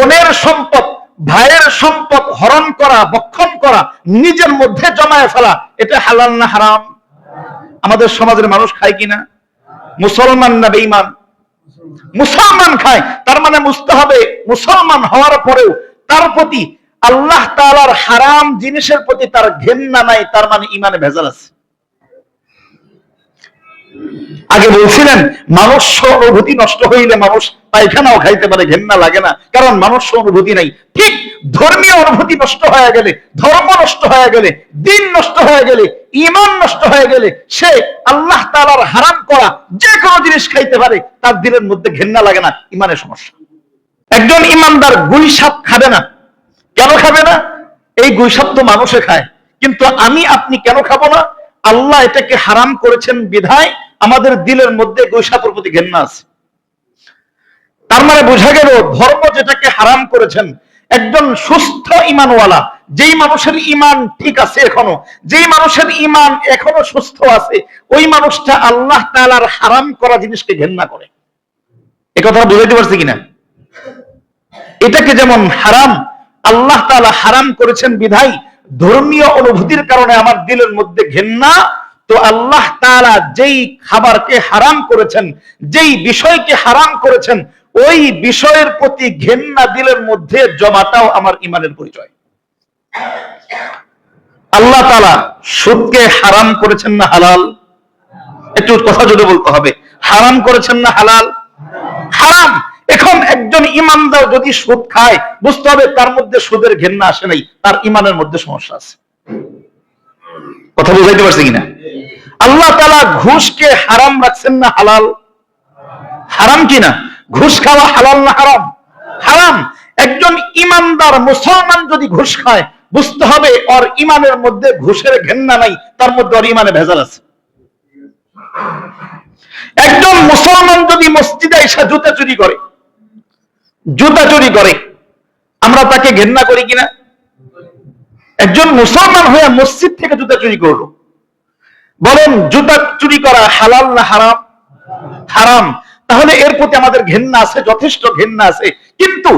বোনের সম্পদ, ভাইয়ের সম্পদ হরণ করা, ভক্ষণ করা, নিজের মধ্যে জমায়ে ফেলা, এটা হালাল না হারাম? আমাদের সমাজের মানুষ খায় কিনা? মুসলমান না বেঈমান? মুসলমান খায়। তার মানে বুঝতে হবে মুসলমান হওয়ার পরেও তার প্রতি আল্লাহ তাআলার হারাম জিনিসের প্রতি তার ঘৃণা নাই, তার মানে ঈমানে ভেজাল আছে। আগে বলছিলেন মানুষ অনুভূতি নষ্ট হইলে মানুষ পায়খানাও খাইতে পারে, ঘৃণা লাগে না, কারণ মানুষ অনুভূতি নাই। ঠিক ধর্মীয় অনুভূতি নষ্ট হয়ে গেলে, ধর্ম নষ্ট হয়ে গেলে, দিন নষ্ট হয়ে গেলে, ঈমান নষ্ট হয়ে গেলে, সে আল্লাহ তাআলার হারাম করা যে কোনো জিনিস খাইতে পারে, তার দিলের মধ্যে ঘৃণা লাগে না, ঈমানের সমস্যা। একজন ঈমানদার গুইসাপ খাবে না। কেন খাবে না? এই গুইসাপ তো মানুষে খায়, কিন্তু আমি আপনি কেন খাবো না? আল্লাহ এটাকে হারাম করেছেন বিধায় আমাদের দিলের মধ্যে গুইসাপের প্রতি ঘৃণা আছে। তার মানে বোঝা গেল ধর্ম যেটাকে হারাম করেছেন, একজন সুস্থ ঈমানওয়ালা, যেই মানুষের ঈমান ঠিক আছে এখনো, যেই মানুষের ঈমান এখনো সুস্থ আছে, ওই মানুষটা আল্লাহ তাআলার হারাম করা জিনিসকে ঘৃণা করে। এই কথা বুঝাইতে পারছি কিনা? এটাকে যেমন হারাম, আল্লাহ তাআলা হারাম করেছেন বিধায় ধর্মীয় অনুভূতির কারণে আমার দিলের মধ্যে ঘৃণা, তো আল্লাহ তাআলা যেই খাবারকে হারাম করেছেন, যেই বিষয়কে হারাম করেছেন, ওই বিষয়ের প্রতি ঘৃণা দিলের মধ্যে জমাটাও আমার ঈমানের পরিচয়। আল্লাহ তাআলা সুদকে হারাম করেছেন না হালাল? একটু কথা জোরে বলতে হবে, হারাম করেছেন না হালাল? হারাম। এখন একজন ঈমানদার যদি সুদ খায়, বুঝতে হবে তার মধ্যে সুদের ঘৃণা আসে নাই, তার ঈমানের মধ্যে সমস্যা আছে। কথা বুঝাইতে পারছি কিনা? আল্লাহ তাআলা ঘুষকে হারাম রাখছেন না হালাল? হারাম কিনা? ঘুষ খাওয়া হালাল না হারাম? হারাম। একজন ঈমানদার মুসলমান যদি ঘুষ খায়, বুঝতে হবে ওর ঈমানের মধ্যে ঘুষের ঘৃণা নাই, তার মধ্যে ওর ঈমানে ভেজাল আছে। একজন মুসলমান যদি মসজিদে এসে জুতা চুরি করে, আমরা তাকে ঘৃণা করি কিনা? একজন মুসলমান হয়ে মসজিদ থেকে জুতা চুরি করলো, বলেন জুতা চুরি করা হালাল না হারাম? হারাম। তাহলে এর প্রতি আমাদের ঘৃণা আছে, যথেষ্ট ঘৃণা আছে। কিন্তু